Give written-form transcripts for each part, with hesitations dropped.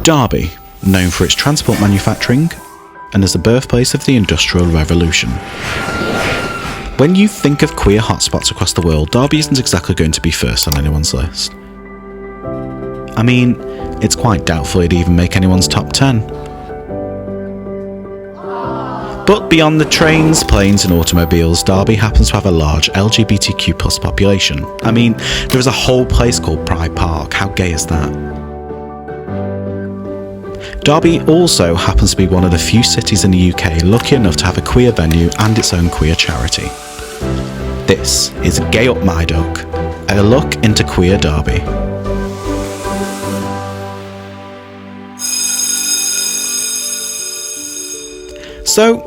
Derby, known for its transport manufacturing and as the birthplace of the Industrial Revolution. When you think of queer hotspots across the world, Derby isn't exactly going to be first on anyone's list. I mean, it's quite doubtful it'd even make anyone's top 10. But beyond the trains, planes and automobiles, Derby happens to have a large LGBTQ+ population. I mean, there is a whole place called Pride Park. How gay is that? Derby also happens to be one of the few cities in the UK lucky enough to have a queer venue and its own queer charity. This is Gay Up My Duck, a look into queer Derby. So,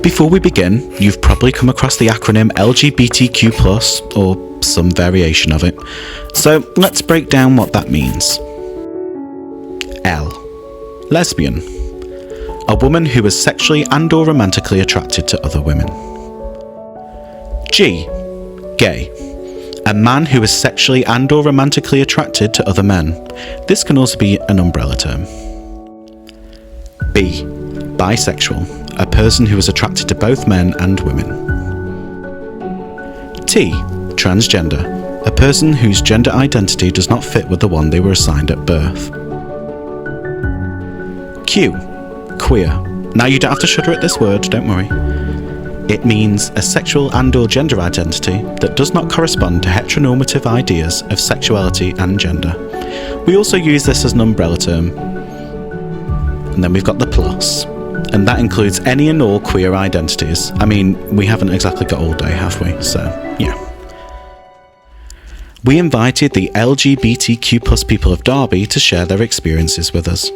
before we begin, you've probably come across the acronym LGBTQ+, or some variation of it. So, let's break down what that means. L. Lesbian. A woman who is sexually and/or romantically attracted to other women. G. Gay. A man who is sexually and/or romantically attracted to other men. This can also be an umbrella term. B. Bisexual. A person who is attracted to both men and women. T. Transgender. A person whose gender identity does not fit with the one they were assigned at birth. Q. Queer. Now you don't have to shudder at this word, don't worry. It means a sexual and/or gender identity that does not correspond to heteronormative ideas of sexuality and gender. We also use this as an umbrella term. And then we've got the plus. And that includes any and all queer identities. I mean, we haven't exactly got all day, have we? So, yeah. We invited the LGBTQ+ people of Derby to share their experiences with us.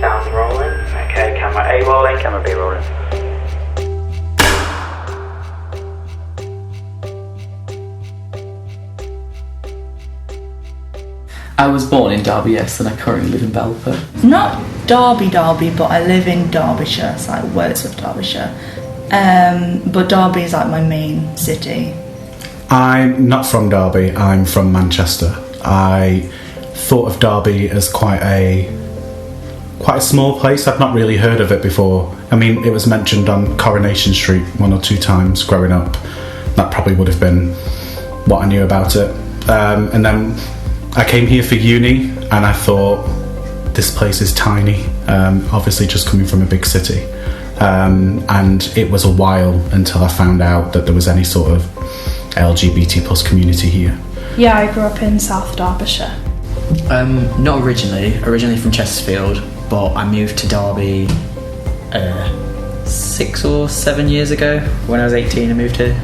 Sound rolling. Okay, camera A rolling, camera B rolling. I was born in Derby, yes, and I currently live in Belper. Not Derby, but I live in Derbyshire, so like Wordsworth, Derbyshire. But Derby is like my main city. I'm not from Derby, I'm from Manchester. I thought of Derby as quite a small place. I've not really heard of it before. I mean, it was mentioned on Coronation Street 1 or 2 times growing up. That probably would have been what I knew about it. And then I came here for uni and I thought, this place is tiny, obviously just coming from a big city. And it was a while until I found out that there was any sort of LGBT+ community here. Yeah, I grew up in South Derbyshire. Not originally from Chesterfield, but I moved to Derby 6 or 7 years ago. When I was 18 I moved here.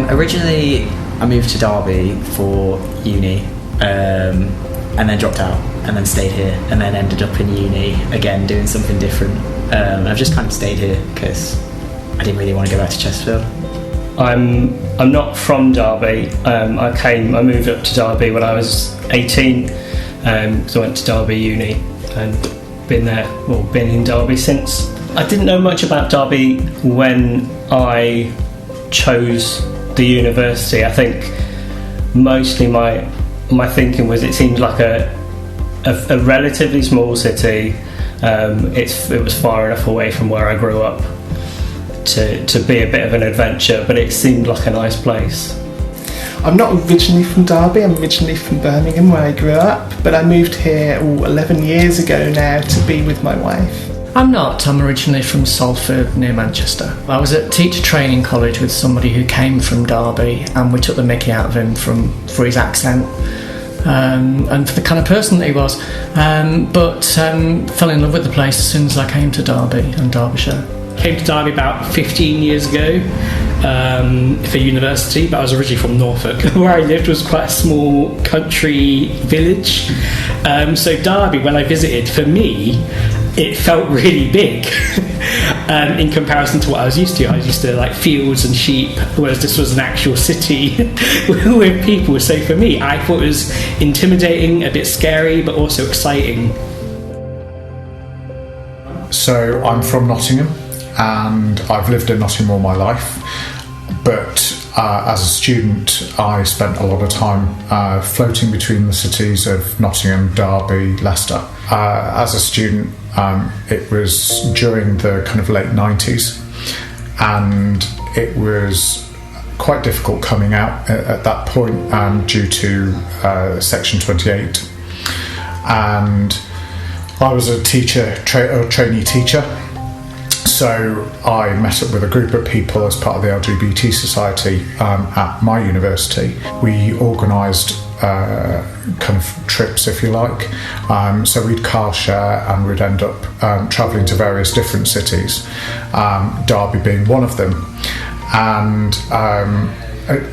Originally I moved to Derby for uni. And then dropped out and then stayed here and then ended up in uni again doing something different. I've just kind of stayed here because I didn't really want to go back to Chesterfield. I'm not from Derby. I moved up to Derby when I was 18 because I went to Derby uni and been in Derby since. I didn't know much about Derby when I chose the university. I think mostly my thinking was it seemed like a relatively small city. It was far enough away from where I grew up to be a bit of an adventure, but it seemed like a nice place. I'm not originally from Derby, I'm originally from Birmingham where I grew up, but I moved here 11 years ago now to be with my wife. I'm not. I'm originally from Salford, near Manchester. I was at teacher training college with somebody who came from Derby, and we took the mickey out of him for his accent and for the kind of person that he was. But fell in love with the place as soon as I came to Derby and Derbyshire. Came to Derby about 15 years ago for university, but I was originally from Norfolk. Where I lived was quite a small country village. So Derby, when I visited, for me, it felt really big in comparison to what I was used to. I was used to like fields and sheep, whereas this was an actual city with people. So for me, I thought it was intimidating, a bit scary, but also exciting. So I'm from Nottingham and I've lived in Nottingham all my life, but as a student, I spent a lot of time floating between the cities of Nottingham, Derby, Leicester. As a student, it was during the kind of late 90s, and it was quite difficult coming out at that point due to Section 28. And I was a teacher, trainee teacher, so I met up with a group of people as part of the LGBT society at my university. We organised kind of trips, if you like. So we'd car share and we'd end up travelling to various different cities, Derby being one of them. And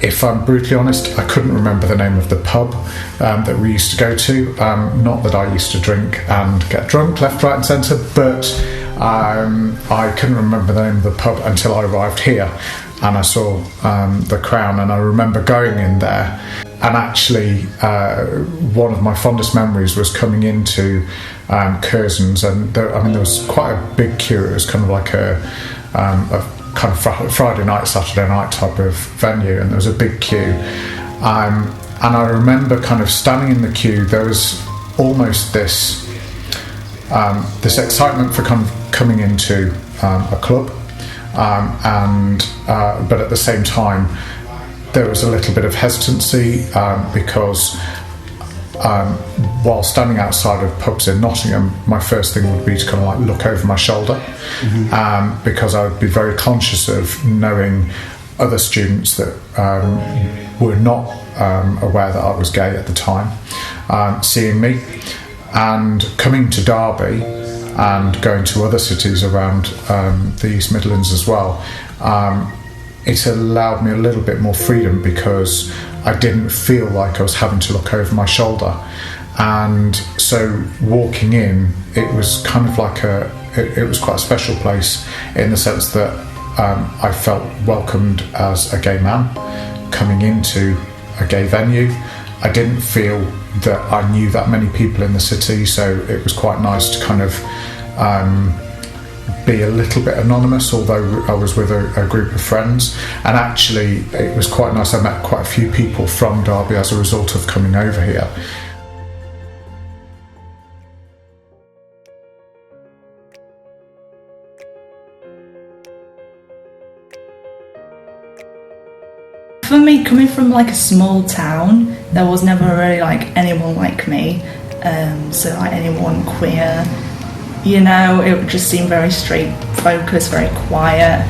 if I'm brutally honest, I couldn't remember the name of the pub that we used to go to. Not that I used to drink and get drunk left, right and centre, but I couldn't remember the name of the pub until I arrived here and I saw the Crown, and I remember going in there, and actually one of my fondest memories was coming into Curzon's, and there was quite a big queue. It was kind of like a kind of Friday night, Saturday night type of venue, and there was a big queue. And I remember kind of standing in the queue, there was almost this excitement for kind of coming into a club, but at the same time there was a little bit of hesitancy because while standing outside of pubs in Nottingham, my first thing would be to kind of like look over my shoulder, because I would be very conscious of knowing other students that were not aware that I was gay at the time, seeing me. And coming to Derby and going to other cities around the East Midlands as well, it allowed me a little bit more freedom because I didn't feel like I was having to look over my shoulder. And so walking in, it was kind of like it was quite a special place in the sense that I felt welcomed as a gay man coming into a gay venue. I didn't feel that I knew that many people in the city, so it was quite nice to kind of be a little bit anonymous, although I was with a group of friends. And actually it was quite nice. I met quite a few people from Derby as a result of coming over here. For me, coming from like a small town, there was never really like anyone like me, so like anyone queer, you know, it just seemed very straight focused, very quiet.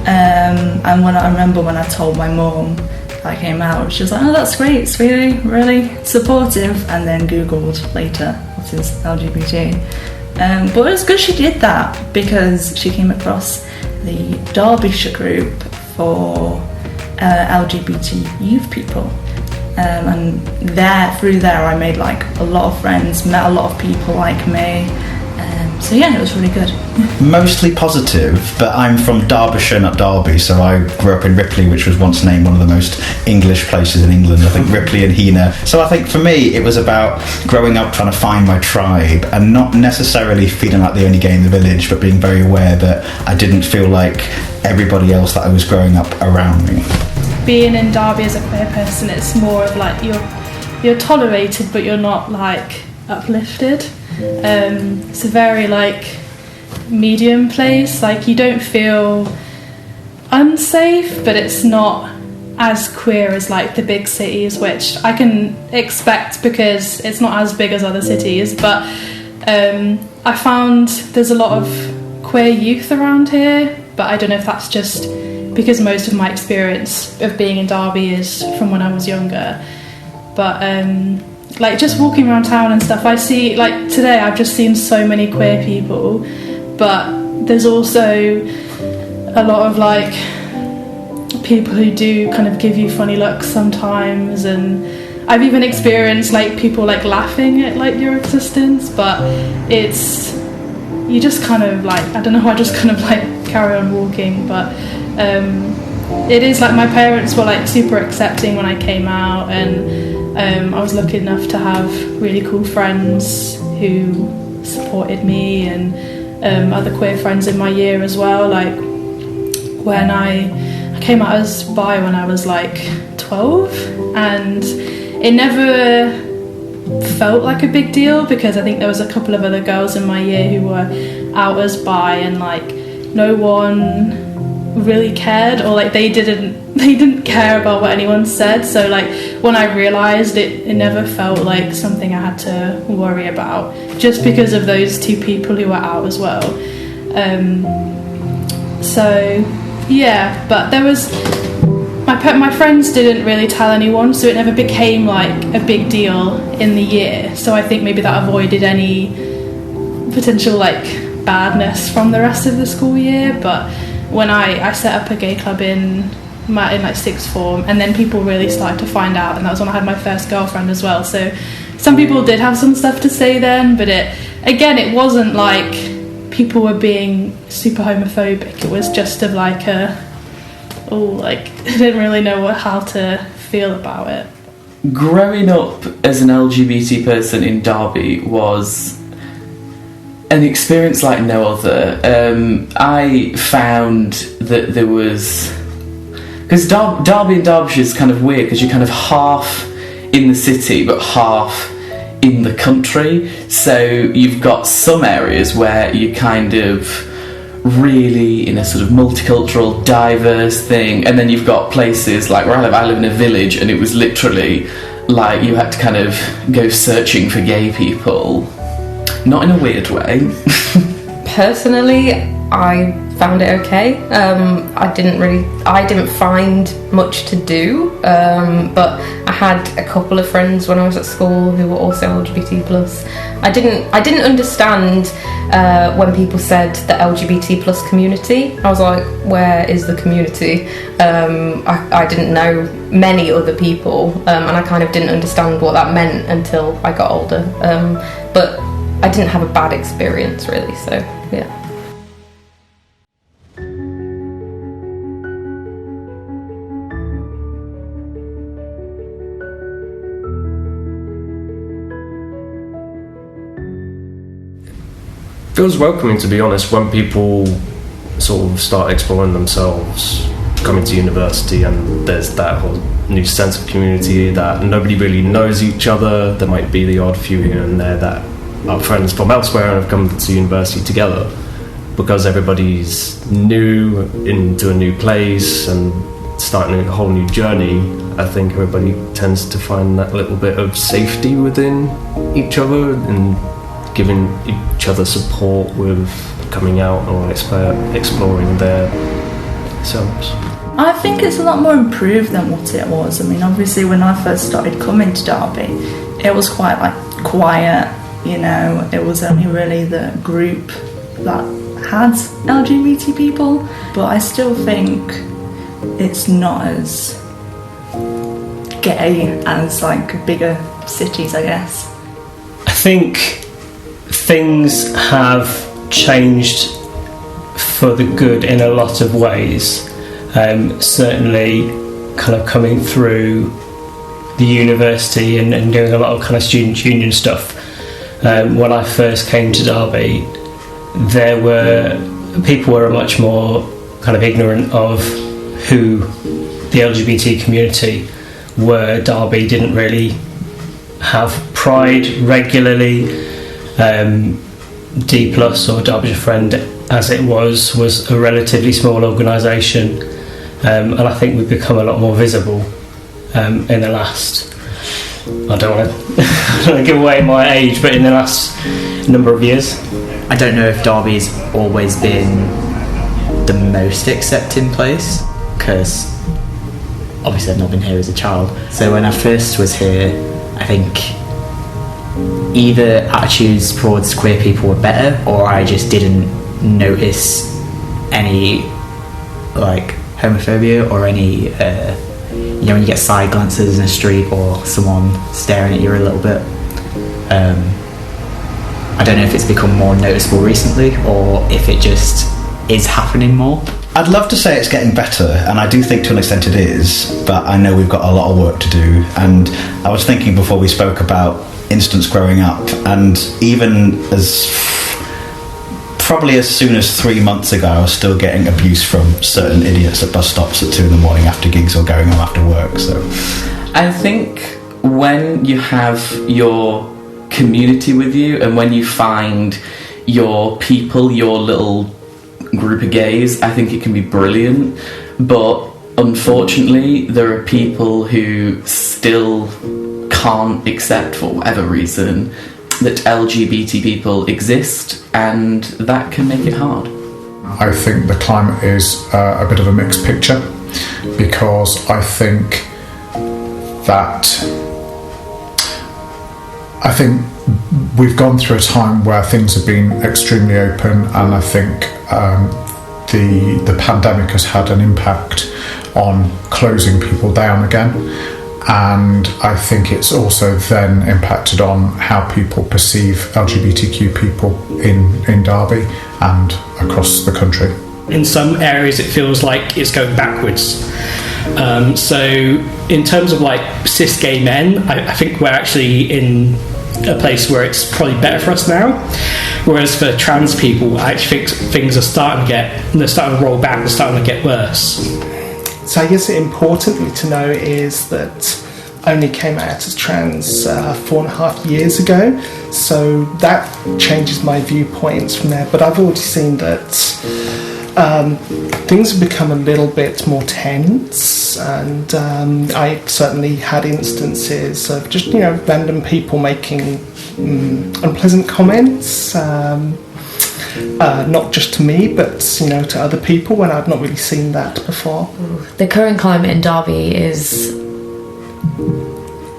And when I remember when I told my mum that I came out, she was like, "Oh, that's great, it's really supportive," and then Googled later what is LGBT. But it was good she did that because she came across the Derbyshire group for LGBT youth people, and through there I made like a lot of friends, met a lot of people like me, so yeah, it was really good. Mostly positive, but I'm from Derbyshire, not Derby, so I grew up in Ripley, which was once named one of the most English places in England, I think Ripley and Heanor. So I think for me it was about growing up trying to find my tribe and not necessarily feeling like the only gay in the village, but being very aware that I didn't feel like everybody else that I was growing up around me. Being in Derby as a queer person, it's more of like you're tolerated, but you're not like uplifted. It's a very like medium place. Like you don't feel unsafe, but it's not as queer as like the big cities, which I can expect because it's not as big as other cities. But I found there's a lot of queer youth around here, but I don't know if that's just because most of my experience of being in Derby is from when I was younger. But like just walking around town and stuff, I see, like today I've just seen so many queer people, but there's also a lot of like people who do kind of give you funny looks sometimes, and I've even experienced like people like laughing at like your existence, but it's, you just kind of like, I don't know, I just kind of like carry on walking. But it is like my parents were like super accepting when I came out, and I was lucky enough to have really cool friends who supported me, and other queer friends in my year as well. Like when I came out as bi when I was like 12, and it never felt like a big deal because I think there was a couple of other girls in my year who were out as bi, and like no one really cared, or like they didn't care about what anyone said. So like when I realised it never felt like something I had to worry about, just because of those two people who were out as well. So yeah, but there was my friends didn't really tell anyone, so it never became like a big deal in the year. So I think maybe that avoided any potential like badness from the rest of the school year. But when I set up a gay club in like sixth form, and then people really started to find out, and that was when I had my first girlfriend as well. So some people did have some stuff to say then, but it wasn't like people were being super homophobic. It was just of like I didn't really know how to feel about it. Growing up as an LGBT person in Derby was an experience like no other. I found that there was... Because Derby and Derbyshire is kind of weird, because you're kind of half in the city but half in the country. So you've got some areas where you're kind of really in a sort of multicultural, diverse thing, and then you've got places like where I live in a village, and it was literally like you had to kind of go searching for gay people. Not in a weird way. Personally, I found it okay. I didn't find much to do, but I had a couple of friends when I was at school who were also LGBT+. I didn't understand when people said the LGBT+ community. I was like, where is the community? I didn't know many other people, and I kind of didn't understand what that meant until I got older. But I didn't have a bad experience really, so yeah. Feels welcoming, to be honest, when people sort of start exploring themselves, coming to university, and there's that whole new sense of community that nobody really knows each other. There might be the odd few here and there that are friends from elsewhere and have come to university together. Because everybody's new into a new place and starting a whole new journey, I think everybody tends to find that little bit of safety within each other and giving each other support with coming out or exploring their selves. I think it's a lot more improved than what it was. I mean, obviously when I first started coming to Derby, it was quite like quiet, you know, it was only really the group that had LGBT people, but I still think it's not as gay as like bigger cities, I guess. I think things have changed for the good in a lot of ways. Certainly kind of coming through the university and doing a lot of kind of student union stuff. When I first came to Derby, people were much more kind of ignorant of who the LGBT community were. Derby didn't really have Pride regularly. D+ or Derbyshire Friend, as it was a relatively small organisation, and I think we've become a lot more visible in the last, I don't want to give away my age, but in the last number of years. I don't know if Derby's always been the most accepting place, because obviously I've not been here as a child. So when I first was here, I think either attitudes towards queer people were better, or I just didn't notice any like homophobia or any you know, when you get side glances in a street or someone staring at you a little bit. I don't know if it's become more noticeable recently or if it just is happening more. I'd love to say it's getting better, and I do think to an extent it is, but I know we've got a lot of work to do. And I was thinking before we spoke about instance growing up, and even as probably as soon as 3 months ago, I was still getting abuse from certain idiots at bus stops at 2 in the morning after gigs or going home after work. So I think when you have your community with you and when you find your people, your little group of gays, I think it can be brilliant. But unfortunately, there are people who still can't accept, for whatever reason, that LGBT people exist, and that can make it hard. I think the climate is a bit of a mixed picture, because I think we've gone through a time where things have been extremely open, and I think the pandemic has had an impact on closing people down again. And I think it's also then impacted on how people perceive LGBTQ people in Derby and across the country. In some areas it feels like it's going backwards. So in terms of like cis gay men, I think we're actually in a place where it's probably better for us now. Whereas for trans people, I actually think things are starting to roll back, they're starting to get worse. So I guess importantly to know is that I only came out as trans 4.5 years ago, so that changes my viewpoints from there. But I've already seen that things have become a little bit more tense, and I certainly had instances of just, random people making unpleasant comments, not just to me, but to other people, when I've not really seen that before. The current climate in Derby is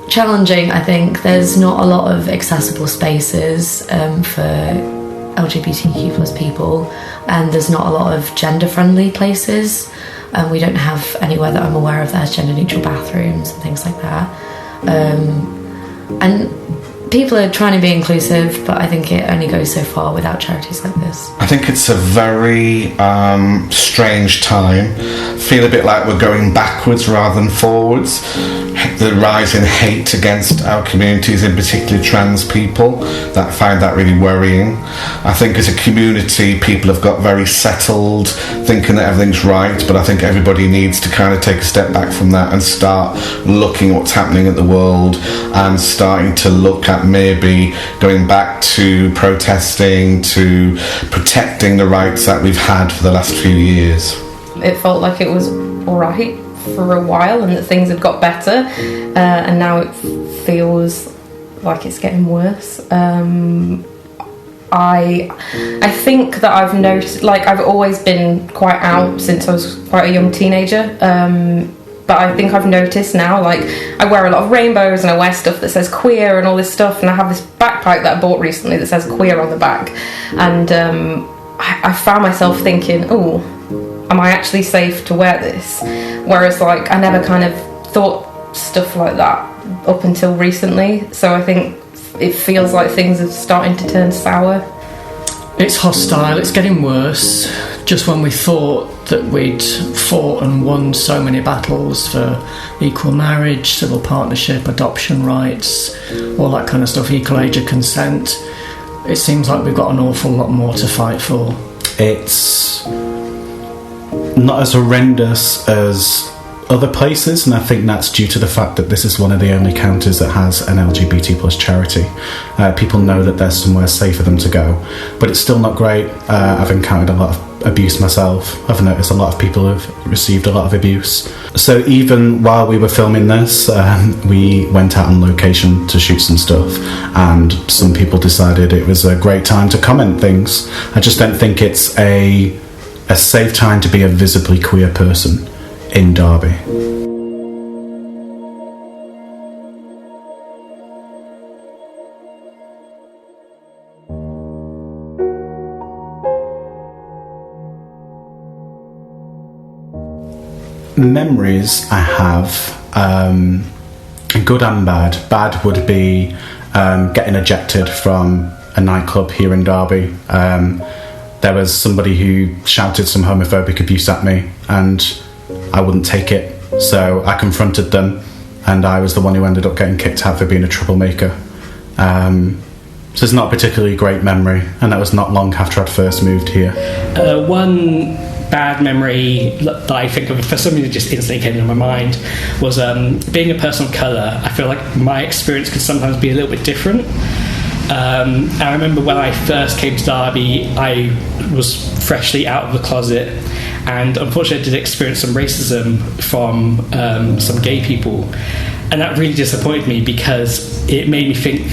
challenging. I think there's not a lot of accessible spaces for LGBTQ plus people, and there's not a lot of gender friendly places. We don't have anywhere that I'm aware of that has gender neutral bathrooms and things like that. And people are trying to be inclusive, but I think it only goes so far without charities like this. I think it's a very strange time. Feel a bit like we're going backwards rather than forwards. The rise in hate against our communities, in particular trans people, I find that really worrying. I think as a community, people have got very settled, thinking that everything's right, but I think everybody needs to kind of take a step back from that and start looking at what's happening in the world, and starting to look at maybe going back to protesting, to protecting the rights that we've had for the last few years. It felt like it was alright for a while and that things had got better, and now it feels like it's getting worse. I think that I've noticed, like, I've always been quite out since I was quite a young teenager, but I think I've noticed now, like, I wear a lot of rainbows and I wear stuff that says queer and all this stuff, and I have this backpack that I bought recently that says queer on the back, and I found myself thinking, oh, am I actually safe to wear this? Whereas, like, I never kind of thought stuff like that up until recently, so I think it feels like things are starting to turn sour. It's hostile, it's getting worse. Just when we thought that we'd fought and won so many battles for equal marriage, civil partnership, adoption rights, all that kind of stuff, equal age of consent, it seems like we've got an awful lot more to fight for. It's not as horrendous as other places, and I think that's due to the fact that this is one of the only counties that has an LGBT plus charity. People know that there's somewhere safe for them to go, but it's still not great. I've encountered a lot of abuse myself. I've noticed a lot of people have received a lot of abuse. So even while we were filming this, we went out on location to shoot some stuff, and some people decided it was a great time to comment things. I just don't think it's a safe time to be a visibly queer person in Derby. Memories I have, good and bad. Bad would be getting ejected from a nightclub here in Derby. There was somebody who shouted some homophobic abuse at me, and I wouldn't take it, so I confronted them, and I was the one who ended up getting kicked out for being a troublemaker. So it's not a particularly great memory, and that was not long after I'd first moved here. One bad memory that I think of, for something that just instantly came into my mind, was being a person of colour. I feel like my experience could sometimes be a little bit different. I remember when I first came to Derby, I was freshly out of the closet, and unfortunately I did experience some racism from some gay people, and that really disappointed me because it made me think,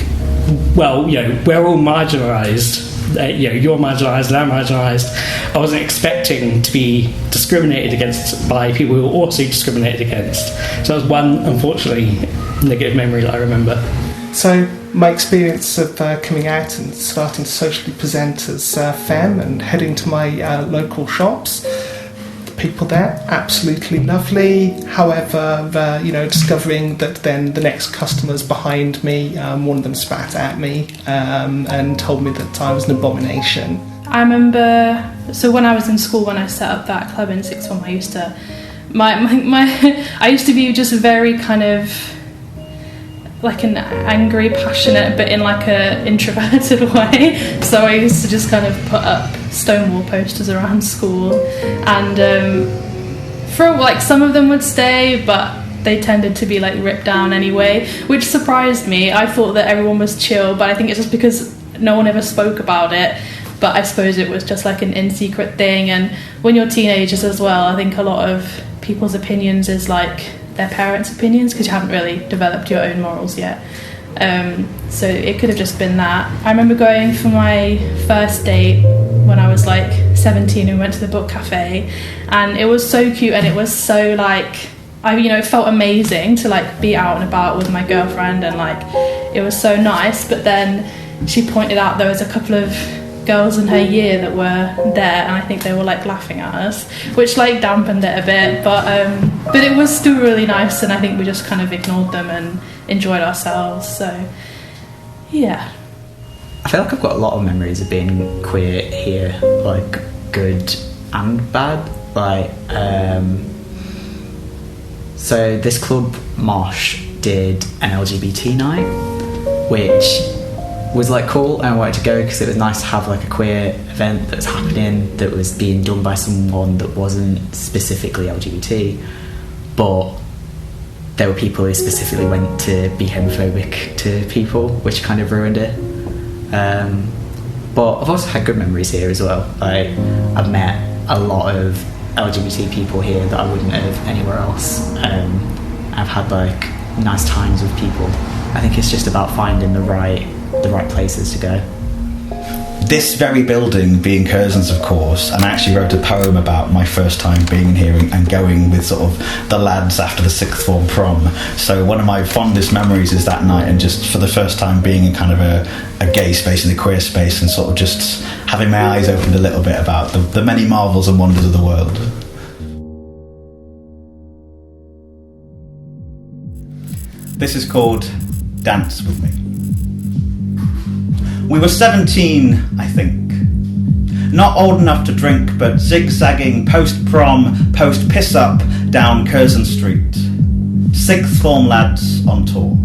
well, you know, we're all marginalised. You know, you're marginalised and I'm marginalised. I wasn't expecting to be discriminated against by people who were also discriminated against. So that was one, unfortunately, negative memory that I remember. So my experience of coming out and starting to socially present as femme and heading to my local shops, the people there, absolutely lovely. However, discovering that then the next customers behind me, one of them spat at me and told me that I was an abomination. I remember, so when I was in school, when I set up that club in sixth form, I used to, I used to be just very kind of like an angry, passionate, but in like a introverted way. So I used to just kind of put up Stonewall posters around school, and for like some of them would stay, but they tended to be like ripped down anyway, which surprised me. I thought that everyone was chill, but I think it's just because no one ever spoke about it. But I suppose it was just like an in-secret thing, and when you're teenagers as well, I think a lot of people's opinions is like their parents' opinions, because you haven't really developed your own morals yet. So it could have just been that. I remember going for my first date when I was like 17, and we went to the book cafe, and it was so cute, and it was so like, it felt amazing to like be out and about with my girlfriend, and like it was so nice. But then she pointed out there was a couple of girls in her year that were there, and I think they were like laughing at us, which like dampened it a bit, but it was still really nice, and I think we just kind of ignored them and enjoyed ourselves. So yeah, I feel like I've got a lot of memories of being queer here, like good and bad. Like so this club Mosh did an LGBT night, which was like cool, and I wanted to go because it was nice to have like a queer event that was happening, that was being done by someone that wasn't specifically LGBT, but there were people who specifically went to be homophobic to people, which kind of ruined it. But I've also had good memories here as well. Like I've met a lot of LGBT people here that I wouldn't have anywhere else. I've had like nice times with people. I think it's just about finding the right places to go. This very building being Curzon's, of course, and I actually wrote a poem about my first time being here and going with sort of the lads after the sixth form prom. So one of my fondest memories is that night, and just for the first time being in kind of a gay space, in the queer space, and sort of just having my eyes opened a little bit about the many marvels and wonders of the world. This is called Dance With Me. We were 17, I think. Not old enough to drink, but zigzagging post-prom, post-piss-up down Curzon Street. Sixth form lads on tour.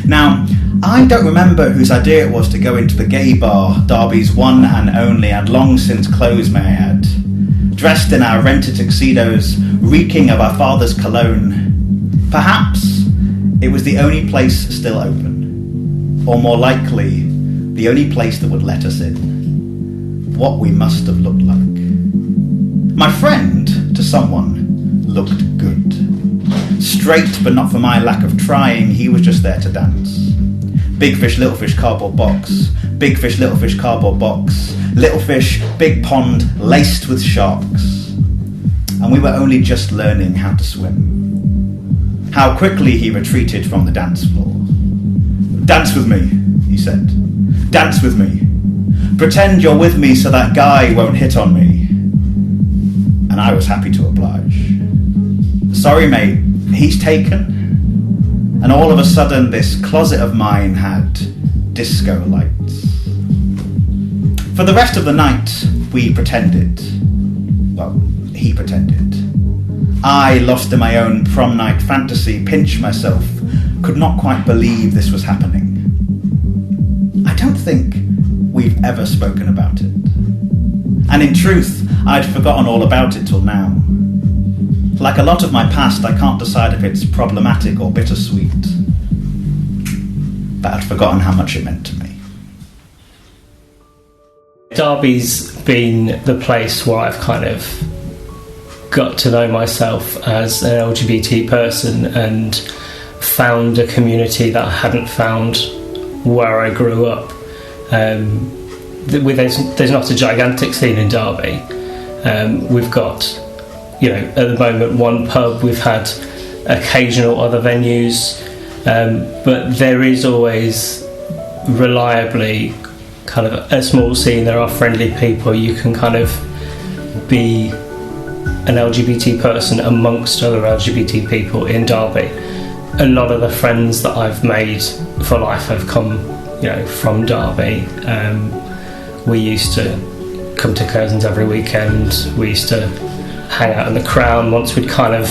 Now, I don't remember whose idea it was to go into the gay bar, Derby's one and only, and long since closed, may I add. Dressed in our rented tuxedos, reeking of our father's cologne. Perhaps it was the only place still open. Or more likely, the only place that would let us in. What we must have looked like. My friend, to someone, looked good. Straight, but not for my lack of trying, he was just there to dance. Big fish, little fish, cardboard box. Big fish, little fish, cardboard box. Little fish, big pond, laced with sharks. And we were only just learning how to swim. How quickly he retreated from the dance floor. Dance with me, he said. Dance with me. Pretend you're with me so that guy won't hit on me. And I was happy to oblige. Sorry, mate, he's taken. And all of a sudden, this closet of mine had disco lights. For the rest of the night, we pretended. Well, he pretended. I, lost in my own prom night fantasy, pinched myself, could not quite believe this was happening. think we've ever spoken about it. And in truth, I'd forgotten all about it till now. Like a lot of my past, I can't decide if it's problematic or bittersweet. But I'd forgotten how much it meant to me. Derby's been the place where I've kind of got to know myself as an LGBT person and found a community that I hadn't found where I grew up. There's not a gigantic scene in Derby. We've got, at the moment, one pub. We've had occasional other venues, but there is always reliably kind of a small scene. There are friendly people. You can kind of be an LGBT person amongst other LGBT people in Derby. A lot of the friends that I've made for life have come, from Derby. We used to come to Curzons every weekend. We used to hang out in the Crown. Once we'd kind of,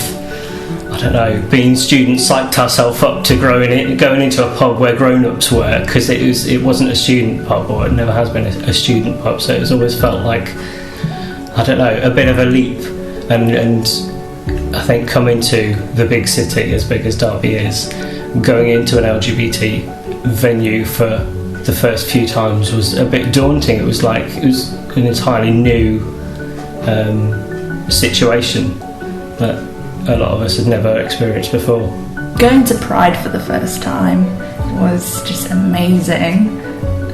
being students, psyched ourselves up to going into a pub where grown-ups were, because it wasn't a student pub, or it never has been a student pub, so it's always felt like, a bit of a leap. And I think coming to the big city, as big as Derby is, going into an LGBT venue for the first few times was a bit daunting. It was an entirely new situation that a lot of us had never experienced before. Going to Pride for the first time was just amazing.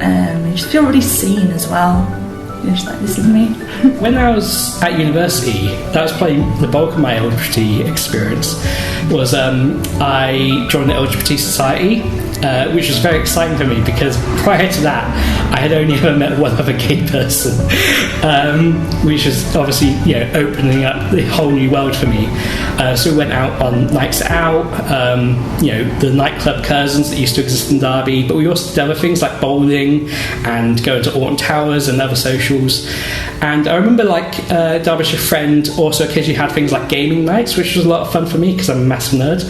You just feel really seen as well. You're just like, this is me. When I was at university, that was probably the bulk of my LGBT experience, was I joined the LGBT Society, which was very exciting for me because prior to that I had only ever met one other gay person, which was obviously opening up the whole new world for me. So we went out on nights out, the nightclub Curzons that used to exist in Derby, but we also did other things like bowling and going to Orton Towers and other socials. And I remember Derbyshire Friend also occasionally had things like gaming nights, which was a lot of fun for me because I'm a massive nerd.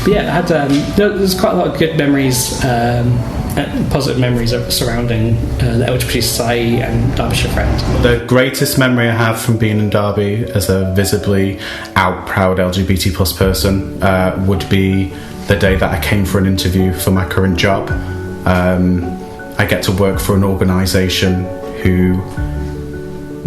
But yeah, I had there's quite a lot of good memories, positive memories surrounding the LGBT Society and Derbyshire Friend. The greatest memory I have from being in Derby as a visibly out proud LGBT plus person would be the day that I came for an interview for my current job. I get to work for an organisation who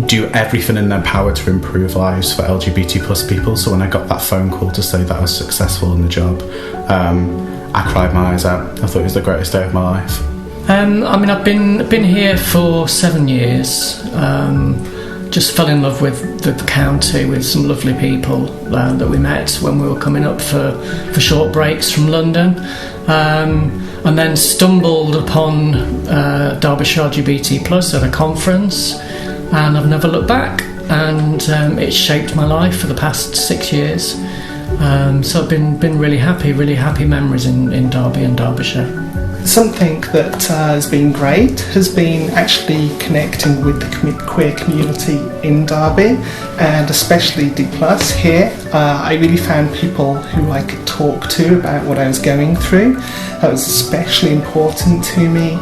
do everything in their power to improve lives for LGBT plus people. So when I got that phone call to say that I was successful in the job, I cried my eyes out. I thought it was the greatest day of my life. I've been here for 7 years. Just fell in love with the county, with some lovely people that we met when we were coming up for short breaks from London. And then stumbled upon Derbyshire LGBT Plus at a conference, and I've never looked back, and it's shaped my life for the past 6 years. So I've been really happy memories in Derby and Derbyshire. Something that has been great has been actually connecting with the queer community in Derby, and especially D+. Here, I really found people who I could talk to about what I was going through. That was especially important to me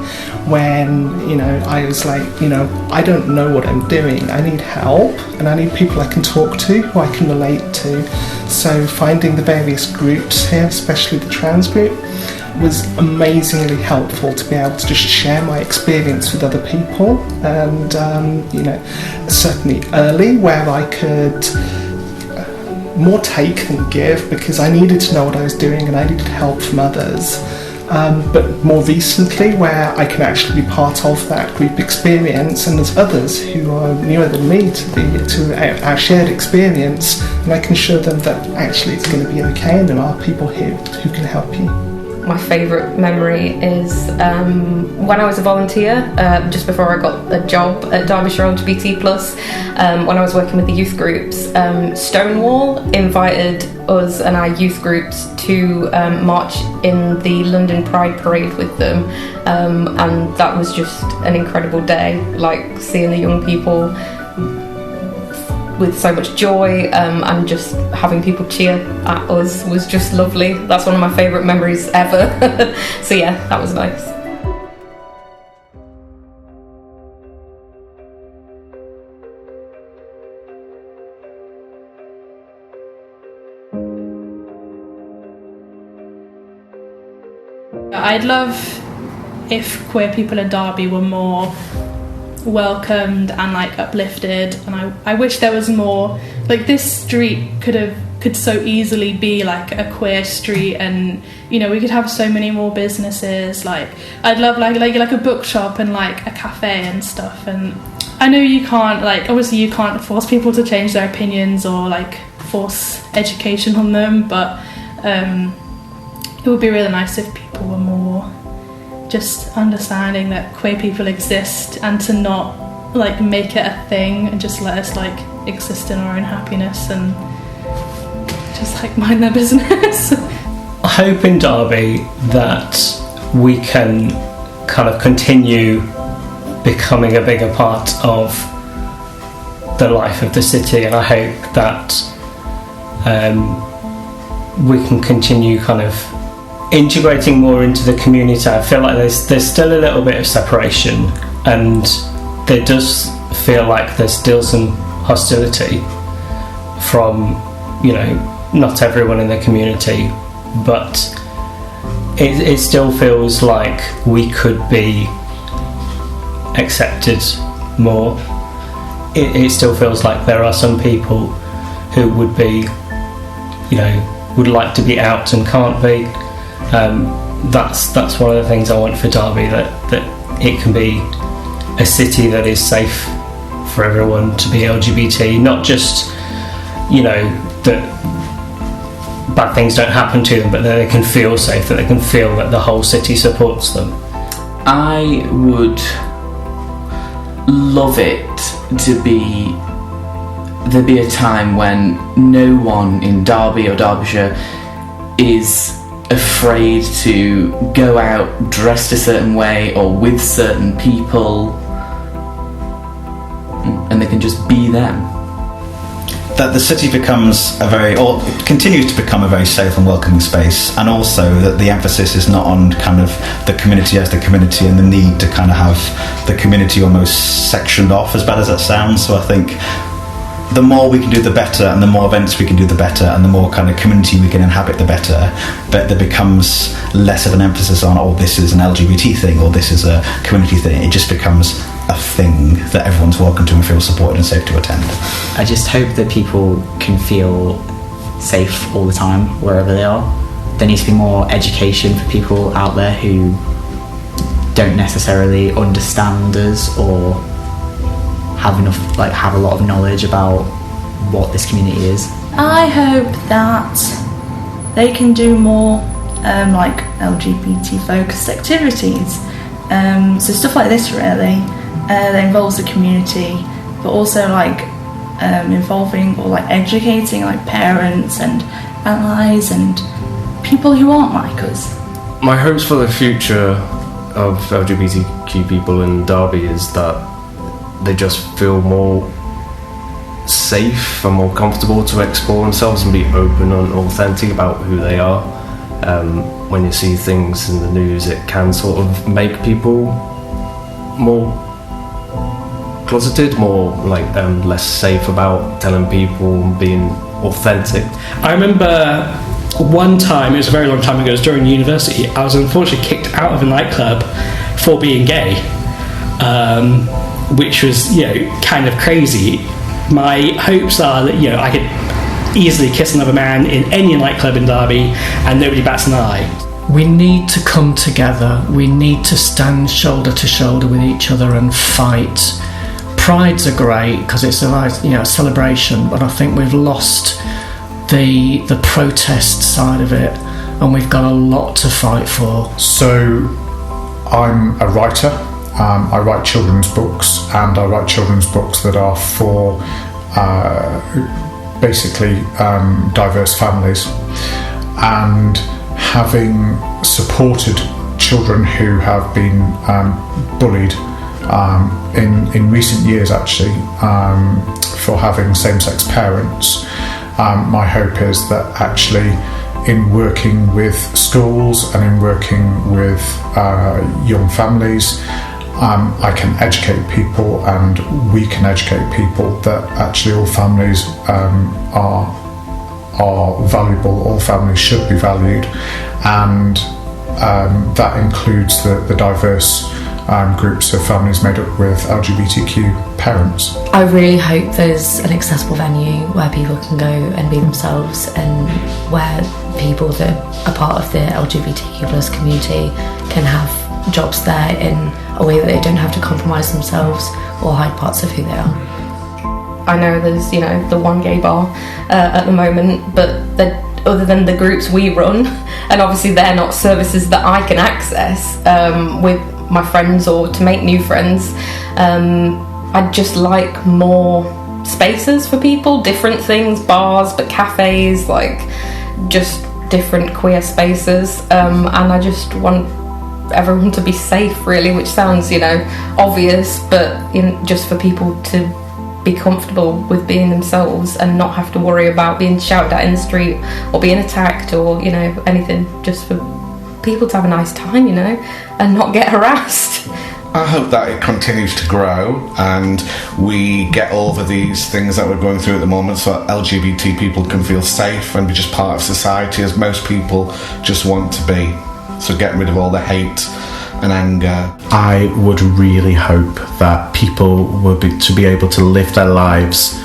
when, I was like, I don't know what I'm doing. I need help, and I need people I can talk to, who I can relate to. So finding the various groups here, especially the trans group, was amazingly helpful to be able to just share my experience with other people, and certainly early, where I could more take than give, because I needed to know what I was doing and I needed help from others. But more recently, where I can actually be part of that group experience, and there's others who are newer than me to our shared experience, and I can show them that actually it's going to be okay, and there are people here who can help you. My favourite memory is when I was a volunteer, just before I got a job at Derbyshire LGBT+, when I was working with the youth groups, Stonewall invited us and our youth groups to march in the London Pride Parade with them, and that was just an incredible day, seeing the young people with so much joy, and just having people cheer at us was just lovely. That's one of my favourite memories ever. So yeah, that was nice. I'd love if queer people in Derby were more welcomed and like uplifted, and I wish there was more. Like, this street could so easily be like a queer street, and you know, we could have so many more businesses. Like, I'd love like a bookshop and like a cafe and stuff. And I know you can't, like, obviously you can't force people to change their opinions or like force education on them, but it would be really nice if people were more just understanding that queer people exist, and to not like make it a thing, and just let us like exist in our own happiness and just like mind their business. I hope in Derby that we can kind of continue becoming a bigger part of the life of the city, and I hope that we can continue kind of integrating more into the community. I feel like there's still a little bit of separation, and there does feel like there's still some hostility from, you know, not everyone in the community, but it still feels like we could be accepted more. It still feels like there are some people who would be, you know, would like to be out and can't be. That's one of the things I want for Derby, that it can be a city that is safe for everyone to be LGBT, not just, you know, that bad things don't happen to them, but that they can feel safe, that they can feel that the whole city supports them. I would love it to be there be a time when no one in Derby or Derbyshire is afraid to go out dressed a certain way or with certain people, and they can just be them. That the city becomes continues to become a very safe and welcoming space, and also that the emphasis is not on kind of the community as the community and the need to kind of have the community almost sectioned off, as bad as that sounds. So I think the more we can do, the better, and the more events we can do, the better, and the more kind of community we can inhabit, the better. But there becomes less of an emphasis on, oh, this is an LGBT thing, or this is a community thing. It just becomes a thing that everyone's welcome to and feels supported and safe to attend. I just hope that people can feel safe all the time, wherever they are. There needs to be more education for people out there who don't necessarily understand us or have a lot of knowledge about what this community is. I hope that they can do more like LGBT focused activities, so stuff like this really that involves the community, but also like involving or like educating like parents and allies and people who aren't like us. My hopes for the future of LGBTQ people in Derby is that they just feel more safe and more comfortable to explore themselves and be open and authentic about who they are. When you see things in the news, it can sort of make people more closeted, more like less safe about telling people and being authentic. I remember one time, it was a very long time ago, it was during university, I was unfortunately kicked out of a nightclub for being gay, which was, you know, kind of crazy. My hopes are that, you know, I could easily kiss another man in any nightclub in Derby and nobody bats an eye. We need to come together. We need to stand shoulder to shoulder with each other and fight. Prides are great because it's a celebration, but I think we've lost the protest side of it, and we've got a lot to fight for. So I'm a writer. I write children's books, and I write children's books that are for basically diverse families. And having supported children who have been bullied in recent years, actually, for having same-sex parents, my hope is that actually in working with schools and in working with young families, I can educate people, and we can educate people that actually all families are valuable, all families should be valued, and that includes the diverse groups of families made up with LGBTQ parents. I really hope there's an accessible venue where people can go and be themselves, and where people that are part of the LGBTQ plus community can have jobs there in a way that they don't have to compromise themselves or hide parts of who they are. I know there's, you know, the one gay bar at the moment, but other than the groups we run, and obviously they're not services that I can access with my friends or to make new friends, I'd just like more spaces for people, different things, bars, but cafes, like just different queer spaces, and I just want everyone to be safe, really, which sounds, you know, obvious, but just for people to be comfortable with being themselves and not have to worry about being shouted at in the street or being attacked or, you know, anything, just for people to have a nice time, you know, and not get harassed. I hope that it continues to grow and we get over these things that we're going through at the moment, so that LGBT people can feel safe and be just part of society, as most people just want to be. So getting rid of all the hate and anger. I would really hope that people will be able to live their lives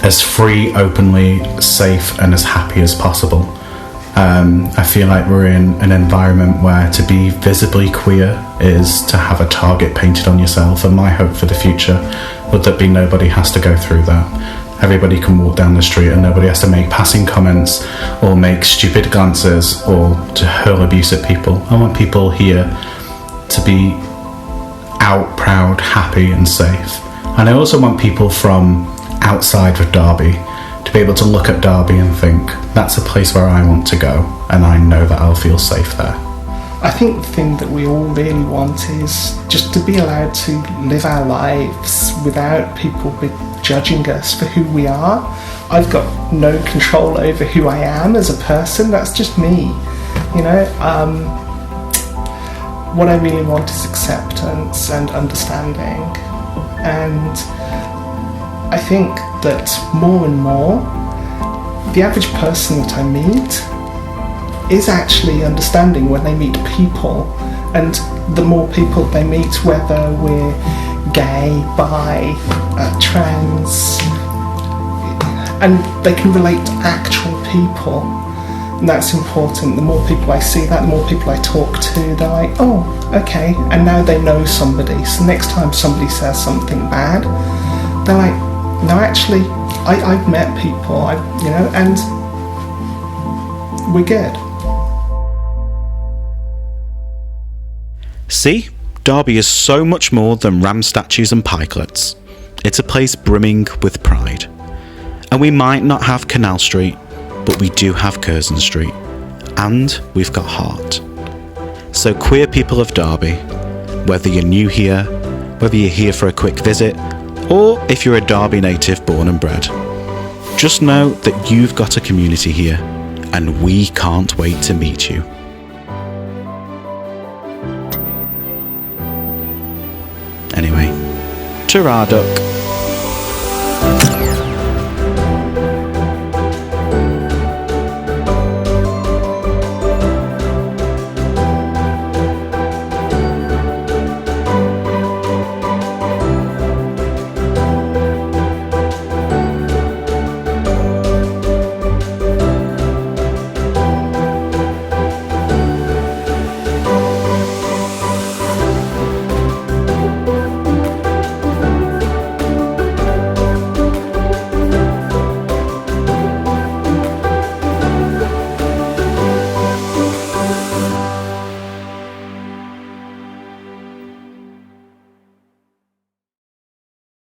as free, openly, safe and as happy as possible. I feel like we're in an environment where to be visibly queer is to have a target painted on yourself, and my hope for the future would that be nobody has to go through that. Everybody can walk down the street and nobody has to make passing comments or make stupid glances or to hurl abuse at people. I want people here to be out, proud, happy and safe. And I also want people from outside of Derby to be able to look at Derby and think, that's a place where I want to go and I know that I'll feel safe there. I think the thing that we all really want is just to be allowed to live our lives without people judging us for who we are. I've got no control over who I am as a person, that's just me, you know. What I really want is acceptance and understanding, and I think that more and more the average person that I meet is actually understanding when they meet people, and the more people they meet, whether we're gay, bi, trans, and they can relate to actual people, and that's important. The more people I see that, the more people I talk to, they're like, oh, okay, and now they know somebody, so next time somebody says something bad, they're like, no, actually, I've met people, you know, and we're good. See, Derby is so much more than ram statues and pikelets. It's a place brimming with pride. And we might not have Canal Street, but we do have Curzon Street. And we've got heart. So queer people of Derby, whether you're new here, whether you're here for a quick visit, or if you're a Derby native born and bred, just know that you've got a community here, and we can't wait to meet you. Anyway, ta-ra, duck.